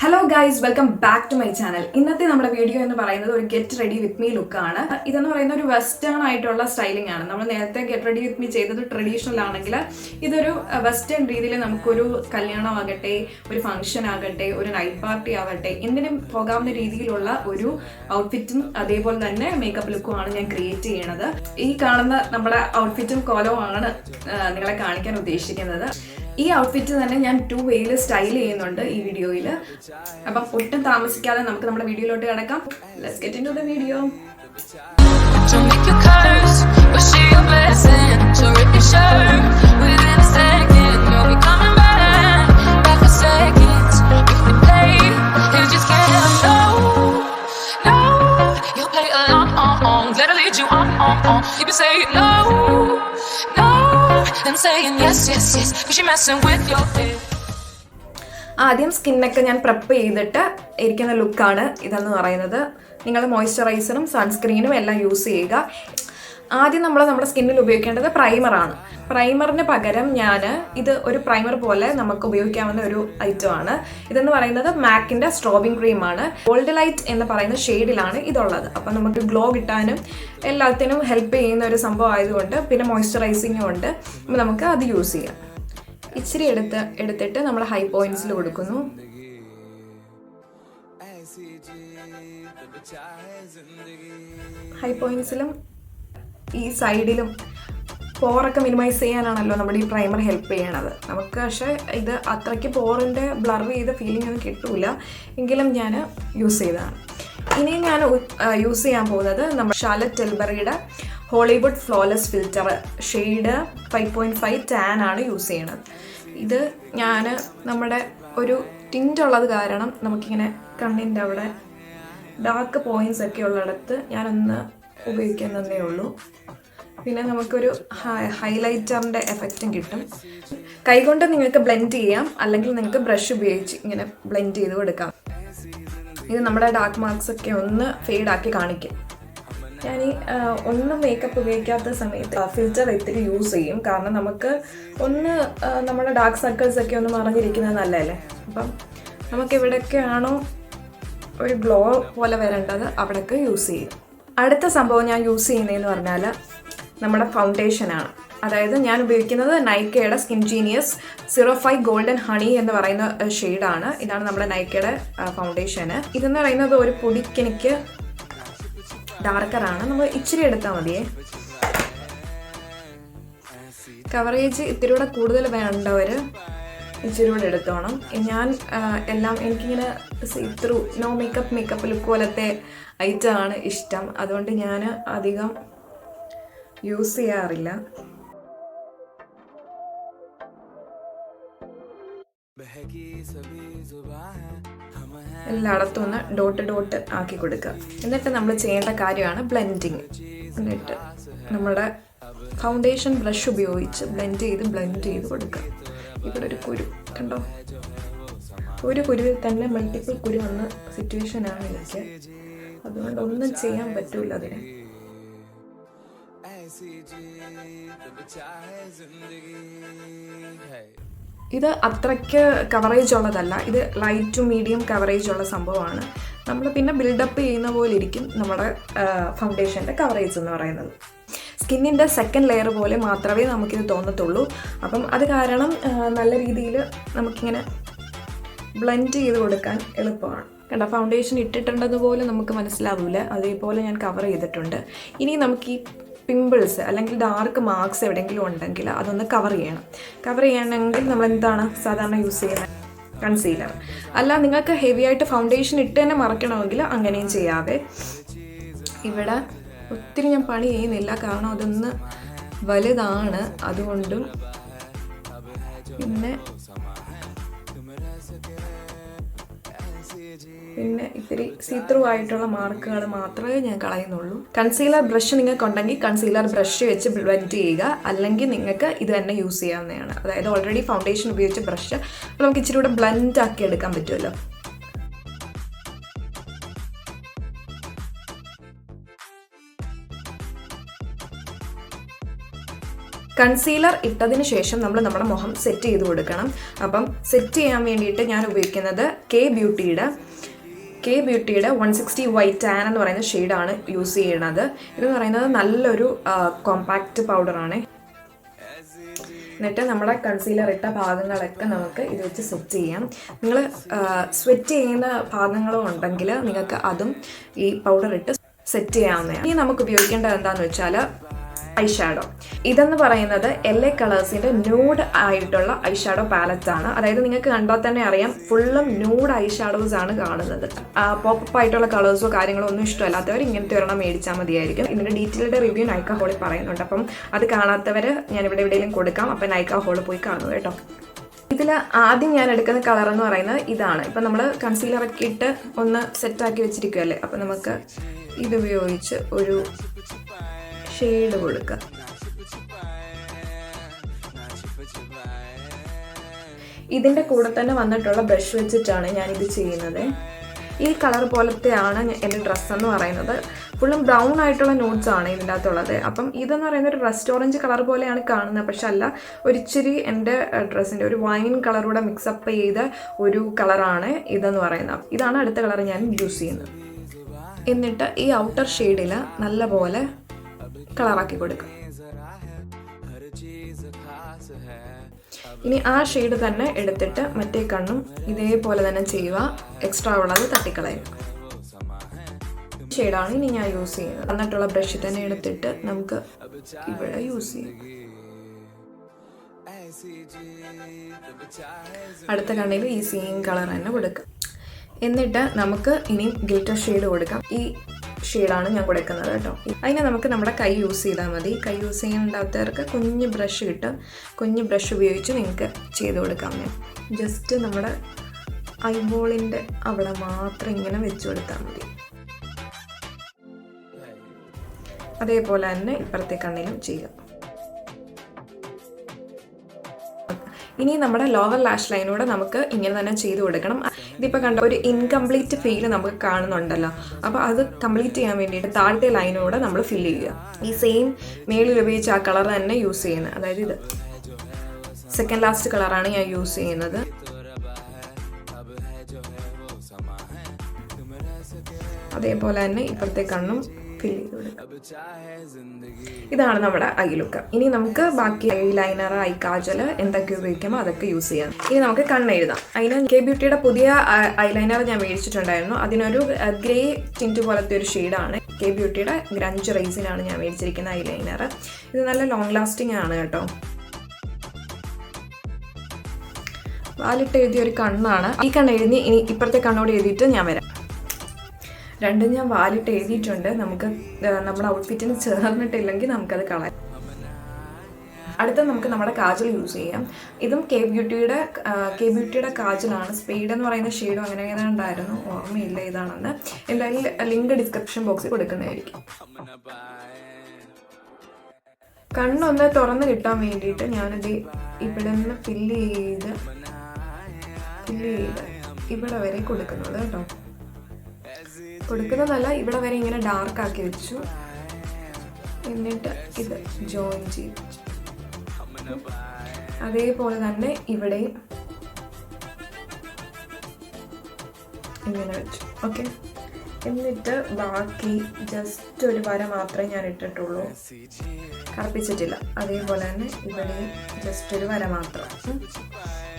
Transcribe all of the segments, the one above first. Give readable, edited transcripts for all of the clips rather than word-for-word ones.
Hello guys, welcome back to my channel. ഇന്നത്തെ നമ്മുടെ video എന്ന് പറയുന്നത് ഒരു get ready with me look ആണ്. ഇതെന്ന് പറയുന്ന ഒരു വെസ്റ്റേൺ ആയിട്ടുള്ള സ്റ്റൈലിംഗ് ആണ്. നമ്മൾ നേരത്തെ ഗെറ്റ് റെഡി വിത്ത് മീ ചെയ്തത് ട്രഡീഷണൽ ആണെങ്കിൽ ഇതൊരു വെസ്റ്റേൺ രീതിയിൽ നമുക്കൊരു കല്യാണം ആകട്ടെ, ഒരു ഫംഗ്ഷൻ ആകട്ടെ, ഒരു നൈറ്റ് പാർട്ടി ആകട്ടെ, എന്തിനും പോകാവുന്ന രീതിയിലുള്ള ഒരു ഔട്ട്ഫിറ്റും അതേപോലെ തന്നെ മേക്കപ്പ് ലുക്കും ആണ് ഞാൻ ക്രിയേറ്റ് ചെയ്യണത്. ഈ കാണുന്ന നമ്മുടെ ഔട്ട്ഫിറ്റും കോലവും ആണ് നിങ്ങളെ കാണിക്കാൻ ഉദ്ദേശിക്കുന്നത്. ഈ ഔട്ട്ഫിറ്റ് തന്നെ ഞാൻ 2 വേയിൽ സ്റ്റൈൽ ചെയ്യുന്നുണ്ട് ഈ വീഡിയോയിൽ. അപ്പം ഒട്ടും താമസിക്കാതെ നമുക്ക് നമ്മുടെ വീഡിയോയിലോട്ട് കിടക്കാം. Let's get into the video. ആദ്യം സ്കിന്നൊക്കെ ഞാൻ പ്രെപ്പ് ചെയ്തിട്ട് ഇരിക്കുന്ന ലുക്കാണ് ഇതെന്ന് പറയുന്നത്. നിങ്ങൾ മോയ്സ്ചറൈസറും സൺസ്ക്രീനും എല്ലാം യൂസ് ചെയ്യുക. ആദ്യം നമ്മുടെ സ്കിന്നിൽ ഉപയോഗിക്കേണ്ടത് പ്രൈമറാണ്. പ്രൈമറിന് പകരം ഞാൻ ഇത് ഒരു പ്രൈമർ പോലെ നമുക്ക് ഉപയോഗിക്കാവുന്ന ഒരു ഐറ്റമാണ്. ഇതെന്ന് പറയുന്നത് മാക്കിൻ്റെ സ്ട്രോബിംഗ് ക്രീമാണ്. ഗോൾഡ് ലൈറ്റ് എന്ന് പറയുന്ന ഷെയ്ഡിലാണ് ഇതുള്ളത്. അപ്പം നമുക്ക് ഗ്ലോ കിട്ടാനും എല്ലാത്തിനും ഹെൽപ്പ് ചെയ്യുന്ന ഒരു സംഭവം ആയതുകൊണ്ട്, പിന്നെ മോയ്സ്ചറൈസിങ്ങും ഉണ്ട്. അപ്പം നമുക്ക് അത് യൂസ് ചെയ്യാം. ഇച്ചിരി എടുത്തിട്ട് നമ്മൾ ഹൈ പോയിന്റ്സിൽ കൊടുക്കുന്നു. ഹൈ പോയിന്റ്സിലും ഈ സൈഡിലും പോറൊക്കെ മിനിമൈസ് ചെയ്യാനാണല്ലോ നമ്മുടെ ഈ പ്രൈമർ ഹെൽപ്പ് ചെയ്യണത്. നമുക്ക് പക്ഷേ ഇത് അത്രയ്ക്ക് പോറിൻ്റെ ബ്ലർ ചെയ്ത ഫീലിംഗ് ഒന്നും കിട്ടൂല, എങ്കിലും ഞാൻ യൂസ് ചെയ്തതാണ്. ഇനി ഞാൻ യൂസ് ചെയ്യാൻ പോകുന്നത് നമ്മുടെ ഷാർലറ്റ് ടിൽബറിയുടെ Hollywood flawless filter shade 5.5 tan ആണ് യൂസ് ചെയ്യണത്. ഇത് ഞാൻ നമ്മുടെ ഒരു ടിൻ്റ് ഉള്ളത് കാരണം നമുക്കിങ്ങനെ കണ്ണിൻ്റെ അവിടെ ഡാർക്ക് പോയിൻറ്റ്സ് ഒക്കെ ഉള്ളിടത്ത് ഞാനൊന്ന് ഉപയോഗിക്കുന്നതേ ഉള്ളൂ. പിന്നെ നമുക്കൊരു ഹൈലൈറ്ററിൻ്റെ എഫക്റ്റും കിട്ടും. കൈകൊണ്ട് നിങ്ങൾക്ക് ബ്ലെൻഡ് ചെയ്യാം, അല്ലെങ്കിൽ നിങ്ങൾക്ക് ബ്രഷ് ഉപയോഗിച്ച് ഇങ്ങനെ ബ്ലെൻഡ് ചെയ്ത് കൊടുക്കാം. ഇത് നമ്മുടെ ഡാർക്ക് മാർക്സ് ഒക്കെ ഒന്ന് ഫെയ്ഡാക്കി കാണിക്കും. ഞാൻ ഒന്നും മേക്കപ്പ് ഉപയോഗിക്കാത്ത സമയത്ത് ഫിൽറ്റർ ഇത്തിരി യൂസ് ചെയ്യും. കാരണം നമുക്ക് ഒന്ന് നമ്മുടെ ഡാർക്ക് സർക്കിൾസ് ഒക്കെ ഒന്ന് മറഞ്ഞിരിക്കുന്നത് നല്ലതല്ലേ. അപ്പം നമുക്ക് എവിടെയൊക്കെയാണോ ഒരു ഗ്ലോ പോലെ വരേണ്ടത് അവിടെയൊക്കെ യൂസ് ചെയ്യും. അടുത്ത സംഭവം ഞാൻ യൂസ് ചെയ്യുന്നതെന്ന് പറഞ്ഞാൽ നമ്മുടെ ഫൗണ്ടേഷനാണ്. അതായത് ഞാൻ ഉപയോഗിക്കുന്നത് നൈക്കയുടെ സ്കിൻ ജീനിയസ് 05 ഗോൾഡൻ ഹണി എന്ന് പറയുന്ന ഷെയ്ഡാണ്. ഇതാണ് നമ്മുടെ നൈക്കയുടെ ഫൗണ്ടേഷന്. ഇതെന്ന് പറയുന്നത് ഒരു പൊടിക്കെനിക്ക് ഡാർക്കറാണ്. നമ്മൾ ഇച്ചിരി എടുത്താൽ മതിയേ. കവറേജ് ഇത്തിരി കൂടെ കൂടുതൽ വേണ്ടവർ ഇച്ചിരി കൂടെ എടുത്തോണം. ഞാൻ എല്ലാം എനിക്കിങ്ങനെ see through no makeup look പോലത്തെ ഐറ്റമാണ് ഇഷ്ടം. അതുകൊണ്ട് ഞാൻ അധികം യൂസ് ചെയ്യാറില്ല. എല്ലായിടത്തും ഒന്ന് ഡോട്ട് ആക്കി കൊടുക്കുക. എന്നിട്ട് നമ്മൾ ചെയ്യേണ്ട കാര്യമാണ് ബ്ലെൻഡിങ്. എന്നിട്ട് നമ്മുടെ ഫൗണ്ടേഷൻ ബ്രഷ് ഉപയോഗിച്ച് ബ്ലെൻഡ് ചെയ്ത് കൊടുക്കുക. ഇവിടെ ഒരു കുരു കണ്ടോ? ഒരു കുരുവിൽ തന്നെ മൾട്ടിപ്പിൾ കുരു വന്ന സിറ്റുവേഷനാണ് എനിക്ക്. അതുകൊണ്ട് ഒന്നും ചെയ്യാൻ പറ്റൂല അതിന്. ഇത് അത്രയ്ക്ക് കവറേജ് ഉള്ളതല്ല. ഇത് ലൈറ്റ് ടു മീഡിയം കവറേജ് ഉള്ള സംഭവമാണ്. നമ്മൾ പിന്നെ ബിൽഡപ്പ് ചെയ്യുന്ന പോലെ ഇരിക്കും നമ്മുടെ ഫൗണ്ടേഷൻ്റെ കവറേജ് എന്ന് പറയുന്നത്. സ്കിന്നിൻ്റെ സെക്കൻഡ് ലെയർ പോലെ മാത്രമേ നമുക്കിത് തോന്നത്തുള്ളൂ. അപ്പം അത് കാരണം നല്ല രീതിയിൽ നമുക്കിങ്ങനെ ബ്ലെൻഡ് ചെയ്ത് കൊടുക്കാൻ എളുപ്പമാണ്. കണ്ട, ഫൗണ്ടേഷൻ ഇട്ടിട്ടുണ്ടെന്നുപോലെ നമുക്ക് മനസ്സിലാവില്ല. അതേപോലെ ഞാൻ കവർ ചെയ്തിട്ടുണ്ട്. ഇനി നമുക്ക് ഈ പിമ്പിൾസ് അല്ലെങ്കിൽ ഡാർക്ക് മാർക്സ് എവിടെയെങ്കിലും ഉണ്ടെങ്കിൽ അതൊന്ന് കവർ ചെയ്യണമെങ്കിൽ നമ്മൾ എന്താണ് സാധാരണ യൂസ് ചെയ്യുന്നത്? കൺസീലർ. അല്ല, നിങ്ങൾക്ക് ഹെവി ആയിട്ട് ഫൗണ്ടേഷൻ ഇട്ട് തന്നെ മറയ്ക്കണമെങ്കിൽ അങ്ങനെയും ചെയ്യാതെ. ഇവിടെ ഒത്തിരി ഞാൻ പണി ചെയ്യുന്നില്ല, കാരണം അതൊന്ന് വലുതാണ്. അതുകൊണ്ടും പിന്നെ ഇത്തിരി സീത്രൂ ആയിട്ടുള്ള മാർക്കുകൾ മാത്രമേ ഞാൻ കളയുന്നുള്ളൂ. കൺസീലർ ബ്രഷ് നിങ്ങൾക്കുണ്ടെങ്കിൽ കൺസീലർ ബ്രഷ് വെച്ച് ബ്ലെൻഡ് ചെയ്യുക, അല്ലെങ്കിൽ നിങ്ങൾക്ക് ഇത് തന്നെ യൂസ് ചെയ്യാവുന്നതാണ്. അതായത് ഓൾറെഡി ഫൗണ്ടേഷൻ ഉപയോഗിച്ച ബ്രഷ് അപ്പോൾ നമുക്ക് ഇച്ചിരി കൂടെ ബ്ലെൻഡ് ആക്കി എടുക്കാൻ പറ്റുമല്ലോ. കൺസീലർ ഇട്ടതിന് ശേഷം നമ്മൾ നമ്മുടെ മുഖം സെറ്റ് ചെയ്ത് കൊടുക്കണം. അപ്പം സെറ്റ് ചെയ്യാൻ വേണ്ടിയിട്ട് ഞാൻ ഉപയോഗിക്കുന്നത് കെ ബ്യൂട്ടിയുടെ 160 വൈറ്റ് ടാൻ എന്ന് പറയുന്ന ഷെയ്ഡാണ് യൂസ് ചെയ്യണത്. ഇതെന്ന് പറയുന്നത് നല്ലൊരു കോമ്പാക്റ്റ് പൗഡറാണ്. എന്നിട്ട് നമ്മുടെ കൺസീലർ ഇട്ട ഭാഗങ്ങളൊക്കെ നമുക്ക് ഇത് വെച്ച് സെറ്റ് ചെയ്യാം. നിങ്ങൾ സ്വെറ്റ് ചെയ്യുന്ന ഭാഗങ്ങളും ഉണ്ടെങ്കിൽ നിങ്ങൾക്ക് അതും ഈ പൗഡർ ഇട്ട് സെറ്റ് ചെയ്യാവുന്നതാണ്. ഇനി നമുക്ക് ഉപയോഗിക്കേണ്ടത് എന്താണെന്ന് വെച്ചാൽ ഐ ഷാഡോ. ഇതെന്ന് പറയുന്നത് LA കളേഴ്സിൻ്റെ ന്യൂഡ് ആയിട്ടുള്ള ഐ ഷാഡോ പാലറ്റ് ആണ്. അതായത് നിങ്ങൾക്ക് കണ്ടാൽ തന്നെ അറിയാം, ഫുള്ളും ന്യൂഡ് ഐ ഷാഡോസ് ആണ് കാണുന്നത്. പോപ്പപ്പ് ആയിട്ടുള്ള കളേഴ്സോ കാര്യങ്ങളോ ഒന്നും ഇഷ്ടമല്ലാത്തവർ ഇങ്ങനത്തെ ഒരെണ്ണം മേടിച്ചാൽ മതിയായിരിക്കും. ഇതിൻ്റെ ഡീറ്റെയിൽഡ് റിവ്യൂ നൈക്ക ഹോളിൽ പറയുന്നുണ്ട്. അപ്പം അത് കാണാത്തവർ ഞാൻ ഇവിടെ എവിടെയെങ്കിലും കൊടുക്കാം. അപ്പം നൈക്ക ഹോളിൽ പോയി കാണുക കേട്ടോ. ഇതിൽ ആദ്യം ഞാൻ എടുക്കുന്ന കളർ എന്ന് പറയുന്നത് ഇതാണ്. ഇപ്പം നമ്മൾ കൺസീലറൊക്കെ ഇട്ട് ഒന്ന് സെറ്റാക്കി വെച്ചിരിക്കുകയല്ലേ, അപ്പം നമുക്ക് ഇതുപയോഗിച്ച് ഒരു ഷെയ്ഡ് കൊടുക്കുക. ഇതിൻ്റെ കൂടെ തന്നെ വന്നിട്ടുള്ള ബ്രഷ് വെച്ചിട്ടാണ് ഞാനിത് ചെയ്യുന്നത്. ഈ കളർ പോലത്തെയാണ് എൻ്റെ ഡ്രസ്സെന്ന് പറയുന്നത്. ഫുള്ളും ബ്രൗൺ ആയിട്ടുള്ള നോട്ട്സ് ആണ് ഇതിൻ്റെ അകത്തുള്ളത്. അപ്പം ഇതെന്ന് പറയുന്നത് ഒരു റസ്റ്റ് ഓറഞ്ച് കളർ പോലെയാണ് കാണുന്നത്, പക്ഷെ അല്ല, ഒരിച്ചിരി എൻ്റെ ഡ്രസ്സിൻ്റെ ഒരു വൈൻ കളറൂടെ മിക്സപ്പ് ചെയ്ത ഒരു കളറാണ് ഇതെന്ന് പറയുന്നത്. ഇതാണ് അടുത്ത കളർ ഞാൻ യൂസ് ചെയ്യുന്നത്. എന്നിട്ട് ഈ ഔട്ടർ ഷെയ്ഡിൽ നല്ലപോലെ കളറാക്കി കൊടുക്കും. ഇനി ആ ഷെയ്ഡ് തന്നെ എടുത്തിട്ട് മറ്റേ കണ്ണും ഇതേപോലെ തന്നെ ചെയ്യുക. എക്സ്ട്രാ ഉള്ളത് തട്ടിക്കളയുക. ഷെയ്ഡാണ് ഇനി ഞാൻ യൂസ് ചെയ്യുന്നത്. എന്നിട്ടുള്ള ബ്രഷ് തന്നെ എടുത്തിട്ട് നമുക്ക് ഇവിടെ യൂസ് ചെയ്യാം. അടുത്ത കണ്ണിൽ ഈ സെയിം കളർ തന്നെ കൊടുക്കാം. എന്നിട്ട് നമുക്ക് ഇനി ഗ്ലിറ്റർ ഷെയ്ഡ് കൊടുക്കാം. ഈ ഷെയ്ഡാണ് ഞാൻ കൊടുക്കുന്നത് കേട്ടോ. അതിനെ നമുക്ക് നമ്മുടെ കൈ യൂസ് ചെയ്താൽ മതി. കൈ യൂസ് ചെയ്യാനുണ്ടാത്തവർക്ക് കുഞ്ഞ് ബ്രഷ് കിട്ടും. കുഞ്ഞ് ബ്രഷ് ഉപയോഗിച്ച് നിങ്ങൾക്ക് ചെയ്ത് കൊടുക്കാം. ജസ്റ്റ് നമ്മുടെ ഐബോളിൻ്റെ അവിടെ മാത്രം ഇങ്ങനെ വെച്ച് കൊടുത്താൽ മതി. അതേപോലെ തന്നെ ഇപ്പുറത്തെ കണ്ണിലും ചെയ്യുക. ഇനി നമ്മുടെ ലോവർ ലാഷ് ലൈനൂടെ നമുക്ക് ഇങ്ങനെ തന്നെ ചെയ്ത് കൊടുക്കണം. ഇതിപ്പോൾ കണ്ട ഒരു ഇൻകംപ്ലീറ്റ് ഫീൽ നമുക്ക് കാണുന്നുണ്ടല്ലോ. അപ്പോൾ അത് കംപ്ലീറ്റ് ചെയ്യാൻ വേണ്ടിയിട്ട് താഴത്തെ ലൈനൂടെ നമ്മൾ ഫില്ല് ചെയ്യുക. ഈ സെയിം മേളിൽ ഉപയോഗിച്ച് ആ കളർ തന്നെ യൂസ് ചെയ്യുന്നത്. അതായത് ഇത് സെക്കൻഡ് ലാസ്റ്റ് കളറാണ് ഞാൻ യൂസ് ചെയ്യുന്നത്. അതേപോലെ തന്നെ ഇപ്പുറത്തെ കണ്ണും ഫില്ല് ചെയ്ത് കൊടുക്കുക. ഇതാണ് നമ്മുടെ ഐ ലുക്ക്. ഇനി നമുക്ക് ബാക്കി ഐ ലൈനർ, ഐ കാജൽ എന്തൊക്കെ ഉപയോഗിക്കുമോ അതൊക്കെ യൂസ് ചെയ്യാം. ഇനി നമുക്ക് കണ്ണെഴുതാം. അതിന് കെ ബ്യൂട്ടിയുടെ പുതിയ ഐ ലൈനർ ഞാൻ മേടിച്ചിട്ടുണ്ടായിരുന്നു. അതിനൊരു ഗ്രേ ടിൻറ്റ് പോലത്തെ ഒരു ഷെയ്ഡാണ്. കെ ബ്യൂട്ടിയുടെ ഗ്രഞ്ച് റൈസിനാണ് ഞാൻ മേടിച്ചിരിക്കുന്ന ഐ ലൈനർ. ഇത് നല്ല ലോങ് ലാസ്റ്റിംഗ് ആണ് കേട്ടോ. വാലിട്ട് എഴുതിയ ഒരു കണ്ണാണ്. ഈ കണ്ണ് എഴുതി ഇനി ഇപ്പുറത്തെ കണ്ണോട് എഴുതിയിട്ട് ഞാൻ വരാം. രണ്ടും ഞാൻ വാലിട്ട് എഴുതിയിട്ടുണ്ട്. നമുക്ക് നമ്മുടെ ഔട്ട്ഫിറ്റിന് ചേർന്നിട്ടില്ലെങ്കിൽ നമുക്കത് കളയാം. അടുത്ത നമുക്ക് നമ്മുടെ കാജൽ യൂസ് ചെയ്യാം. ഇതും കെ ബ്യൂട്ടിയുടെ കാജലാണ്. സ്പെയ്ഡ് എന്ന് പറയുന്ന ഷെയ്ഡും അങ്ങനെ ഏതാണ്ടായിരുന്നു, ഓർമ്മയില്ല ഏതാണെന്ന്. എന്തായാലും ലിങ്ക് ഡിസ്ക്രിപ്ഷൻ ബോക്സിൽ കൊടുക്കുന്നതായിരിക്കും. കണ്ണൊന്ന് തുറന്ന് കിട്ടാൻ വേണ്ടിയിട്ട് ഞാനത് ഇവിടെ നിന്ന് ഫില്ല് ചെയ്ത് ഇവിടെ വരെ കൊടുക്കുന്നത് കേട്ടോ. കൊടുക്കുന്നതല്ല, ഇവിടെ വരെ ഇങ്ങനെ ഡാർക്ക് ആക്കി വെച്ചു. എന്നിട്ട് ഇത് ജോയിൻ ചെയ്തു. അതേപോലെ തന്നെ ഇവിടെയും ഇങ്ങനെ വെച്ചു. ഓക്കെ. എന്നിട്ട് ബാക്കി ജസ്റ്റ് ഒരു വര മാത്രമേ ഞാൻ ഇട്ടിട്ടുള്ളൂ, കറുപ്പിച്ചിട്ടില്ല. അതേപോലെ തന്നെ ഇവിടെയും ജസ്റ്റ് ഒരു വര മാത്രം.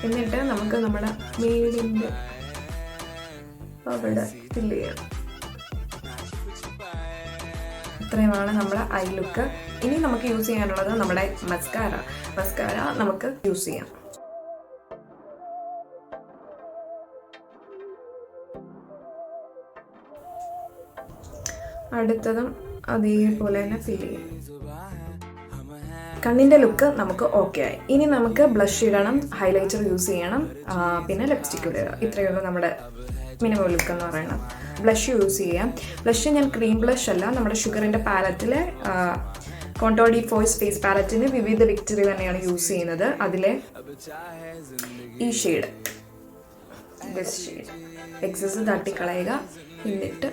എന്നിട്ട് നമുക്ക് നമ്മുടെ മേടിൻ്റെ അവിടെ ഫില്ല് ചെയ്യണം. ഇത്രയുമാണ് നമ്മുടെ ഐ ലുക്ക്. ഇനി നമുക്ക് യൂസ് ചെയ്യാനുള്ളത് നമ്മുടെ മസ്കാര നമുക്ക് യൂസ് ചെയ്യാം. അടുത്തതും അതേപോലെ തന്നെ ഫില്ല് ചെയ്യും. കണ്ണിൻ്റെ ലുക്ക് നമുക്ക് ഓക്കെ ആയി. ഇനി നമുക്ക് ബ്ലഷ് ഇടണം, ഹൈലൈറ്റർ യൂസ് ചെയ്യണം, പിന്നെ ലിപ്സ്റ്റിക് ഇടുക. ഇത്രയേ ഉള്ളൂ നമ്മുടെ മിനിമം ലുക്ക് എന്ന് പറയുന്നത്. ബ്ലഷ് യൂസ് ചെയ്യാം. ബ്ലഷ് ഞാൻ ക്രീം ബ്ലഷ് അല്ല, നമ്മുടെ ഷുഗറിൻ്റെ പാലറ്റിലെ കോണ്ടോർ ഡി ഫോയ്സ് ഫേസ് പാലറ്റിന് വിവിധ വിക്ടറി തന്നെയാണ് യൂസ് ചെയ്യുന്നത്. അതിലെ ഈ ഷെയ്ഡ്, ബെസ്റ്റ് ഷെയ്ഡ്, എക്സസ് തട്ടിക്കളയുക. എന്നിട്ട്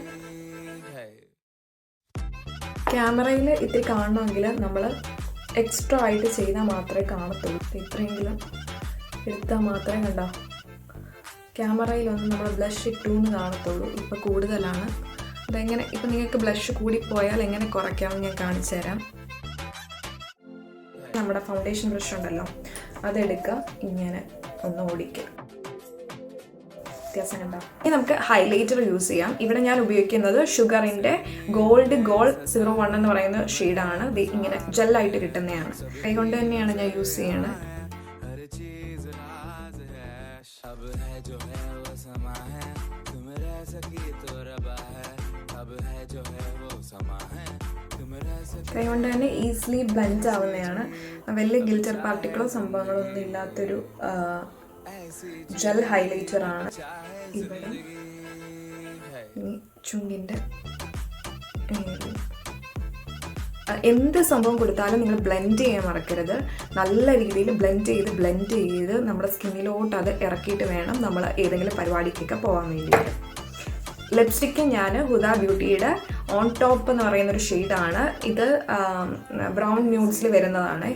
ക്യാമറയിൽ ഇത്തിരി കാണണമെങ്കിൽ നമ്മൾ എക്സ്ട്രാ ആയിട്ട് ചെയ്താൽ മാത്രമേ കാണത്തുള്ളൂ. ഇത്രയെങ്കിലും എടുത്താൽ മാത്രമേ കണ്ടോ ക്യാമറയിലൊന്നും നമ്മൾ ബ്ലഷ് ഇട്ടു എന്ന് കാണത്തുള്ളൂ. ഇപ്പോൾ കൂടുതലാണ്. അതെങ്ങനെ ഇപ്പം നിങ്ങൾക്ക് ബ്ലഷ് കൂടിപ്പോയാൽ എങ്ങനെ കുറയ്ക്കാമെന്ന് ഞാൻ കാണിച്ചു തരാം. നമ്മുടെ ഫൗണ്ടേഷൻ ബ്രഷ് ഉണ്ടല്ലോ, അതെടുക്കുക, ഇങ്ങനെ ഒന്ന് ഓടിക്കുക. വ്യത്യാസം കണ്ടോ? ഇനി നമുക്ക് ഹൈലൈറ്റർ യൂസ് ചെയ്യാം. ഇവിടെ ഞാൻ ഉപയോഗിക്കുന്നത് ഷുഗറിൻ്റെ ഗോൾഡ് 01 എന്ന് പറയുന്ന ഷെയ്ഡാണ്. ഇത് ഇങ്ങനെ ജെല്ലായിട്ട് കിട്ടുന്നതാണ്. കൈകൊണ്ട് തന്നെയാണ് ഞാൻ യൂസ് ചെയ്യണത്. കൈകൊണ്ട് തന്നെ ഈസിലി ബ്ലെൻഡ് ആവുന്നതാണ്. വലിയ ഗിൽറ്റർ പാർട്ടിക്കിളോ സംഭവങ്ങളോ ഒന്നും ഇല്ലാത്തൊരു ജെൽ ഹൈലൈറ്റർ ആണ്. ഇവിടെ ഇനി ചുണ്ടിൻ്റെ എന്ത് സംഭവം കൊടുത്താലും നിങ്ങൾ ബ്ലെൻഡ് ചെയ്യാൻ മറക്കരുത്. നല്ല രീതിയിൽ ബ്ലെൻഡ് ചെയ്ത് നമ്മുടെ സ്കിന്നിലോട്ട് അത് ഇറക്കിയിട്ട് വേണം നമ്മൾ ഏതെങ്കിലും പരിപാടിക്കൊക്കെ പോകാൻ വേണ്ടിയിട്ട്. ലിപ്സ്റ്റിക്ക് ഞാൻ ഹുദ ബ്യൂട്ടിയുടെ ഓൺ ടോപ്പ് എന്ന് പറയുന്നൊരു ഷെയ്ഡാണ്. ഇത് ബ്രൗൺ ന്യൂഡ്സിൽ വരുന്നതാണ്.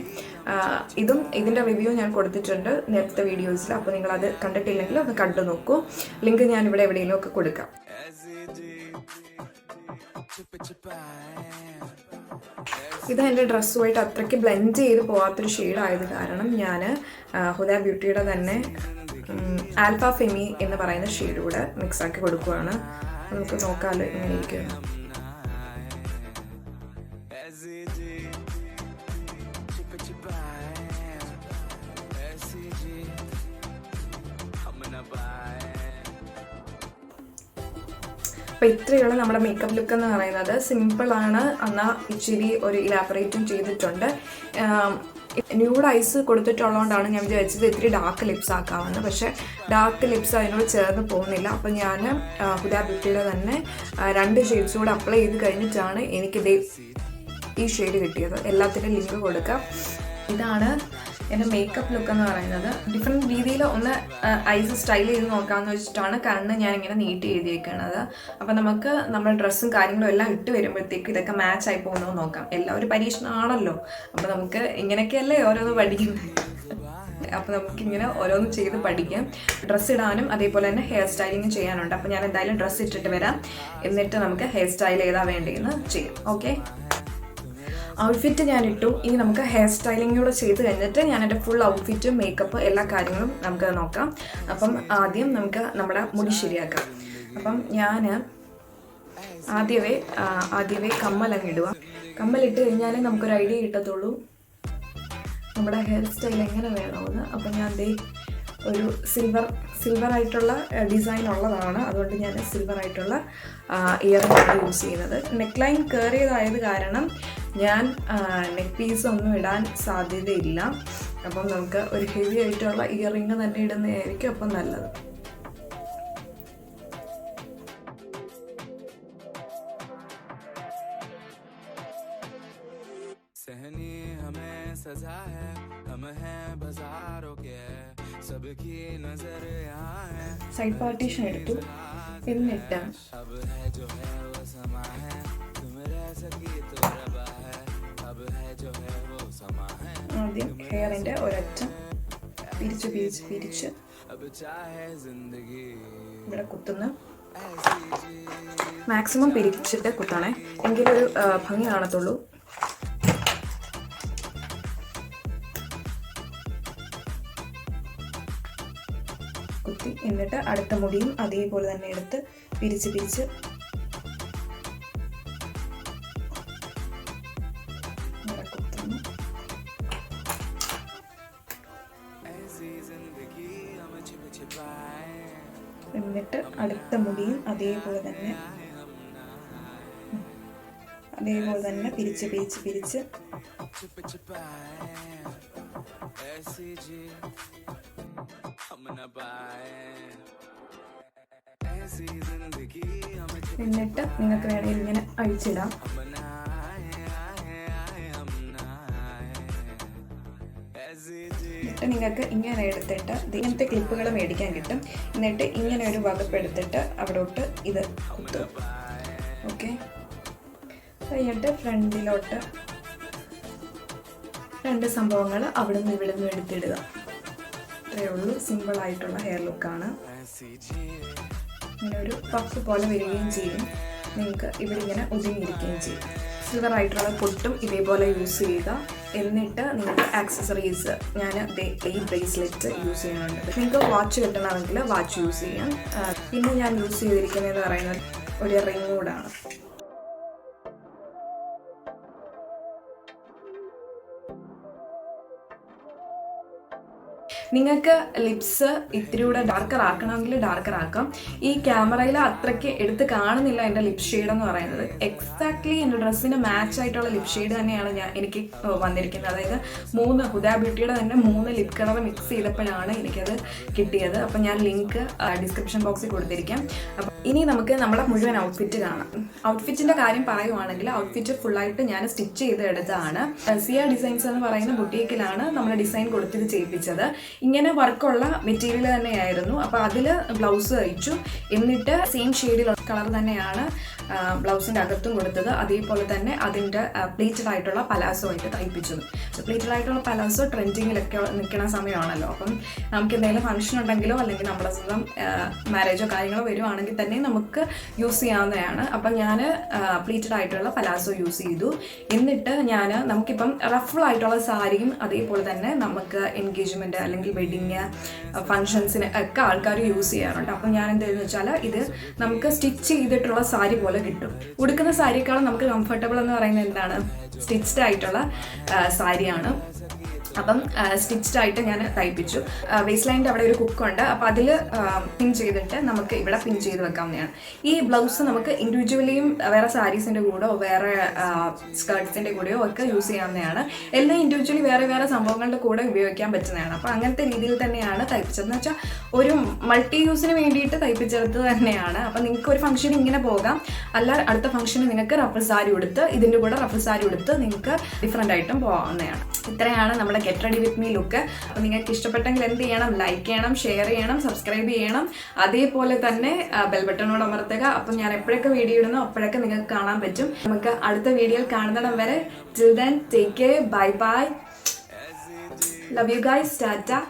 ഇതിൻ്റെ റിവ്യൂ ഞാൻ കൊടുത്തിട്ടുണ്ട് നേരത്തെ വീഡിയോസിൽ. അപ്പോൾ നിങ്ങളത് കണ്ടിട്ടില്ലെങ്കിൽ ഒന്ന് കണ്ടു നോക്കൂ. ലിങ്ക് ഞാൻ ഇവിടെ എവിടെയെങ്കിലും ഒക്കെ കൊടുക്കാം. ഇത് എൻ്റെ ഡ്രസ്സുമായിട്ട് അത്രയ്ക്ക് ബ്ലെൻഡ് ചെയ്ത് പോകാത്തൊരു ഷെയ്ഡായത് കാരണം ഞാൻ ഹുദ ബ്യൂട്ടിയുടെ തന്നെ ആൽഫ ഫെമി എന്ന് പറയുന്ന ഷെയ്ഡൂടെ മിക്സാക്കി കൊടുക്കുകയാണ്. നമുക്ക് നോക്കാമല്ലോ ഇങ്ങനെ ഇരിക്കുന്നു. അപ്പോൾ ഇത്രയുള്ള നമ്മുടെ മേക്കപ്പ് ലുക്ക് എന്ന് പറയുന്നത് സിമ്പിളാണ്, എന്നാൽ ഇച്ചിരി ഒരു ഇലാബറേറ്റും ചെയ്തിട്ടുണ്ട്. ന്യൂഡ് ഐസ് കൊടുത്തിട്ടുള്ളതുകൊണ്ടാണ് ഞാൻ വിചാരിച്ചത് ഇത്തിരി ഡാർക്ക് ലിപ്സ് ആക്കാമെന്ന്. പക്ഷേ ഡാർക്ക് ലിപ്സ് അതിനോട് ചേർന്ന് പോകുന്നില്ല. അപ്പം ഞാൻ ഹുദ ബ്യൂട്ടിയുടെ തന്നെ 2 ഷെയ്ഡ്സ് കൂടെ അപ്ലൈ ചെയ്ത് കഴിഞ്ഞിട്ടാണ് എനിക്കിത് ഈ ഷെയ്ഡ് കിട്ടിയത്. എല്ലാത്തിൻ്റെ ലിങ്ക് കൊടുക്കാം. ഇതാണ് എൻ്റെ മേക്കപ്പ് ലുക്ക് എന്ന് പറയുന്നത്. ഡിഫറെൻറ്റ് രീതിയിൽ ഒന്ന് ഐസ് സ്റ്റൈൽ ചെയ്ത് നോക്കാമെന്ന് വെച്ചിട്ടാണ് കണ്ണ് ഞാനിങ്ങനെ നീട്ടി എഴുതിയേക്കുന്നത്. അപ്പോൾ നമുക്ക് നമ്മുടെ ഡ്രസ്സും കാര്യങ്ങളും എല്ലാം ഇട്ട് വരുമ്പോഴത്തേക്ക് ഇതൊക്കെ മാച്ച് ആയി പോകുന്നത് നോക്കാം. എല്ലാം ഒരു പരീക്ഷണമാണല്ലോ. അപ്പോൾ നമുക്ക് ഇങ്ങനെയൊക്കെയല്ലേ ഓരോന്ന് പഠിക്കുന്നത്. അപ്പോൾ നമുക്കിങ്ങനെ ഓരോന്നും ചെയ്ത് പഠിക്കാം. ഡ്രസ്സ് ഇടാനും അതേപോലെ തന്നെ ഹെയർ സ്റ്റൈലിങ്ങും ചെയ്യാനുണ്ട്. അപ്പോൾ ഞാൻ എന്തായാലും ഡ്രസ്സ് ഇട്ടിട്ട് വരാം. എന്നിട്ട് നമുക്ക് ഹെയർ സ്റ്റൈൽ ഏതാ വേണ്ടതെന്ന് ചെയ്യാം. ഓക്കെ, ഔട്ട്ഫിറ്റ് ഞാൻ ഇട്ടു. ഇനി നമുക്ക് ഹെയർ സ്റ്റൈലിങ്ങൂടെ ചെയ്ത് കഴിഞ്ഞിട്ട് ഞാൻ എൻ്റെ ഫുൾ ഔട്ട്ഫിറ്റ് മേക്കപ്പ് എല്ലാ കാര്യങ്ങളും നമുക്ക് നോക്കാം. അപ്പം ആദ്യം നമുക്ക് നമ്മുടെ മുടി ശരിയാക്കാം. അപ്പം ഞാൻ ആദ്യമേ കമ്മലങ്ങ് ഇടുക. കമ്മലിട്ട് കഴിഞ്ഞാലേ നമുക്കൊരു ഐഡിയ കിട്ടത്തുള്ളൂ നമ്മുടെ ഹെയർ സ്റ്റൈൽ എങ്ങനെ വേണമെന്ന്. അപ്പം ഞാൻ ഒരു സിൽവർ ആയിട്ടുള്ള ഡിസൈൻ ഉള്ളതാണ്. അതുകൊണ്ട് ഞാൻ സിൽവർ ആയിട്ടുള്ള ഇയറിംഗാണ് യൂസ് ചെയ്യുന്നത്. നെക്ക് ലൈൻ കയറിയതായത് കാരണം ഞാൻ നെക്ക് പീസ് ഒന്നും ഇടാൻ സാധ്യതയില്ല. അപ്പം നമുക്ക് ഒരു ഹെവി ആയിട്ടുള്ള ഇയറിംഗ് തന്നെ ഇടുന്നതായിരിക്കും അപ്പം നല്ലത്. സൈഡ് പാർട്ടീഷൻ എടുത്തു. എന്നിട്ട് ആദ്യം ഹെയറിൻ്റെ ഒരറ്റം പിരിച്ച് ഇവിടെ കുത്തുന്നു. മാക്സിമം പിരിച്ചിട്ട് കുത്തണേ, എങ്കിലൊരു ഭംഗി കാണത്തുള്ളൂ. കുത്തി എന്നിട്ട് അടുത്ത മുടിയും അതേപോലെ തന്നെ എടുത്ത് പിരിച്ച് കുത്തുന്നു. എന്നിട്ട് അടുത്ത മുടിയും അതേപോലെ തന്നെ പിരിച്ച് എന്നിട്ട് നിങ്ങൾക്ക് വേണമെങ്കിൽ ഇങ്ങനെ അഴിച്ചിടാം. എന്നിട്ട് നിങ്ങൾക്ക് ഇങ്ങനെ എടുത്തിട്ട് ഇങ്ങനത്തെ ക്ലിപ്പുകൾ മേടിക്കാൻ കിട്ടും. എന്നിട്ട് ഇങ്ങനെ ഒരു വകുപ്പ് എടുത്തിട്ട് അവിടോട്ട് ഇത് കുത്തും. ഓക്കെ, കഴിഞ്ഞിട്ട് ഫ്രണ്ടിലോട്ട് 2 സംഭവങ്ങൾ അവിടെ നിന്ന് ഇവിടെ നിന്ന് എടുത്തിടുക. ഇത്രയേ ഉള്ളൂ. സിമ്പിളായിട്ടുള്ള ഹെയർ ലുക്കാണ്. ഇങ്ങനെ ഒരു പഫ് പോലെ വരികയും ചെയ്യും. നിങ്ങൾക്ക് ഇവിടെ ഇങ്ങനെ ഒതുങ്ങിയിരിക്കുകയും ചെയ്യും. സിൽവർ ആയിട്ടുള്ള പൊട്ടും ഇതേപോലെ യൂസ് ചെയ്യുക. എന്നിട്ട് നിങ്ങൾക്ക് ആക്സസറീസ്, ഞാൻ ഈ ബ്രേസ്ലെറ്റ് യൂസ് ചെയ്യുന്നുണ്ട്. നിങ്ങൾക്ക് വാച്ച് കിട്ടണമെങ്കിൽ വാച്ച് യൂസ് ചെയ്യാം. പിന്നെ ഞാൻ യൂസ് ചെയ്തിരിക്കുന്നതെന്ന് പറയുന്നത് ഒരു റിംഗ് കൂടാണ്. നിങ്ങൾക്ക് ലിപ്സ് ഇത്തിരി കൂടെ ഡാർക്കർ ആക്കണമെങ്കിൽ ഡാർക്കർ ആക്കാം. ഈ ക്യാമറയിൽ അത്രയ്ക്ക് എടുത്ത് കാണുന്നില്ല എൻ്റെ ലിപ് ഷെയ്ഡ് എന്ന് പറയുന്നത്. എക്സാക്ട്ലി എൻ്റെ ഡ്രസ്സിന് മാച്ച് ആയിട്ടുള്ള ലിപ് ഷെയ്ഡ് തന്നെയാണ് എനിക്ക് വന്നിരിക്കുന്നത്. അതായത് 3 ഹുദ ബ്യൂട്ടിയുടെ തന്നെ 3 ലിപ് കളർ മിക്സ് ചെയ്തപ്പോഴാണ് എനിക്കത് കിട്ടിയത്. അപ്പം ഞാൻ ലിങ്ക് ഡിസ്ക്രിപ്ഷൻ ബോക്സിൽ കൊടുത്തിരിക്കാം. അപ്പം ഇനി നമുക്ക് നമ്മുടെ മുഴുവൻ ഔട്ട്ഫിറ്റ് കാണാം. ഔട്ട്ഫിറ്റിൻ്റെ കാര്യം പറയുവാണെങ്കിൽ ഔട്ട്ഫിറ്റ് ഫുള്ളായിട്ട് ഞാൻ സ്റ്റിച്ച് ചെയ്തെടുത്തതാണ്. സിയ ഡിസൈൻസ് എന്ന് പറയുന്ന ബുട്ടീക്കിലാണ് നമ്മൾ ഡിസൈൻ കൊടുത്തിട്ട് ചെയ്യിപ്പിച്ചത്. ഇങ്ങനെ വർക്കുള്ള മെറ്റീരിയൽ തന്നെയായിരുന്നു. അപ്പോൾ അതിൽ ബ്ലൗസ് തയ്ച്ചു. എന്നിട്ട് സെയിം ഷെയ്ഡിലുള്ള കളർ തന്നെയാണ് ബ്ലൗസിൻ്റെ അകത്തും കൊടുത്തത്. അതേപോലെ തന്നെ അതിൻ്റെ പ്ലീറ്റഡ് ആയിട്ടുള്ള പലാസോ ആയിട്ട് തയ്പ്പിച്ചത്. പ്ലീറ്റഡ് ആയിട്ടുള്ള പലാസോ ട്രെൻഡിങ്ങിലൊക്കെ നിൽക്കുന്ന സമയമാണല്ലോ. അപ്പം നമുക്ക് എന്തെങ്കിലും ഫംഗ്ഷൻ ഉണ്ടെങ്കിലോ അല്ലെങ്കിൽ നമ്മുടെ സ്വന്തം മാരേജോ കാര്യങ്ങളോ വരുവാണെങ്കിൽ തന്നെ നമുക്ക് യൂസ് ചെയ്യാവുന്നതാണ്. അപ്പം ഞാൻ പ്ലീറ്റഡ് ആയിട്ടുള്ള പലാസോ യൂസ് ചെയ്തു. എന്നിട്ട് നമുക്കിപ്പം റഫിളായിട്ടുള്ള സാരിയും അതേപോലെ തന്നെ നമുക്ക് എൻഗേജ്മെൻറ്റ് അല്ലെങ്കിൽ വെഡിങ് ഫങ്ഷൻസിന് ഒക്കെ ആൾക്കാർ യൂസ് ചെയ്യാറുണ്ട്. അപ്പം ഞാൻ എന്താണെന്ന് വെച്ചാൽ ഇത് നമുക്ക് സ്റ്റിച്ച് ചെയ്തിട്ടുള്ള സാരി പോലെ കിട്ടും. ഉടുക്കുന്ന സാരിയേക്കാളും നമുക്ക് കംഫർട്ടബിൾ എന്ന് പറയുന്നത് എന്താണ്, സ്റ്റിച്ച്ഡ് ആയിട്ടുള്ള സാരിയാണ്. അപ്പം സ്റ്റിച്ച്ഡ് ആയിട്ട് ഞാൻ തയ്പ്പിച്ചു. വേസ്റ്റ് ലൈനിൻ്റെ അവിടെ ഒരു കുക്കുണ്ട്. അപ്പോൾ അതിൽ പിൻ ചെയ്തിട്ട് നമുക്ക് ഇവിടെ പിൻ ചെയ്ത് വെക്കാവുന്നതാണ്. ഈ ബ്ലൗസ് നമുക്ക് ഇൻഡിവിജ്വലിയും വേറെ സാരീസിൻ്റെ കൂടെയോ വേറെ സ്കേർട്ട്സിൻ്റെ കൂടെയോ ഒക്കെ യൂസ് ചെയ്യാവുന്നതാണ്. എല്ലാം ഇൻഡിവിജ്വലി വേറെ വേറെ സംഭവങ്ങളുടെ കൂടെ ഉപയോഗിക്കാൻ പറ്റുന്നതാണ്. അപ്പോൾ അങ്ങനത്തെ രീതിയിൽ തന്നെയാണ് തയ്പ്പിച്ചതെന്ന് വെച്ചാൽ ഒരു മൾട്ടി യൂസിന് വേണ്ടിയിട്ട് തയ്പ്പിച്ചെടുത്തത് തന്നെയാണ്. അപ്പം നിങ്ങൾക്ക് ഒരു ഫംഗ്ഷന് ഇങ്ങനെ പോകാം. അല്ല അടുത്ത ഫംഗ്ഷന് നിങ്ങൾക്ക് റഫിൾ സാരി ഉടുത്ത് ഇതിൻ്റെ കൂടെ റഫിൾ സാരി ഉടുത്ത് നിങ്ങൾക്ക് ഡിഫറെൻ്റ് ആയിട്ടും പോകാവുന്നതാണ്. ഇത്രയാണ് നമ്മുടെ get ready with me look. അപ്പോൾ നിങ്ങൾക്ക് ഇഷ്ടപ്പെട്ടെങ്കിൽ എന്ത് ചെയ്യണം, ലൈക്ക് ചെയ്യണം, ഷെയർ ചെയ്യണം, സബ്സ്ക്രൈബ് ചെയ്യണം. അതേപോലെ തന്നെ ബെൽ ബട്ടണോട് അമർത്തുക. അപ്പം ഞാൻ എപ്പോഴൊക്കെ വീഡിയോ ഇടുന്നോ അപ്പോഴൊക്കെ നിങ്ങൾക്ക് കാണാൻ പറ്റും. നമുക്ക് അടുത്ത വീഡിയോയിൽ കാണുന്നിടം വരെ till then take care, bye bye, love you guys, tata.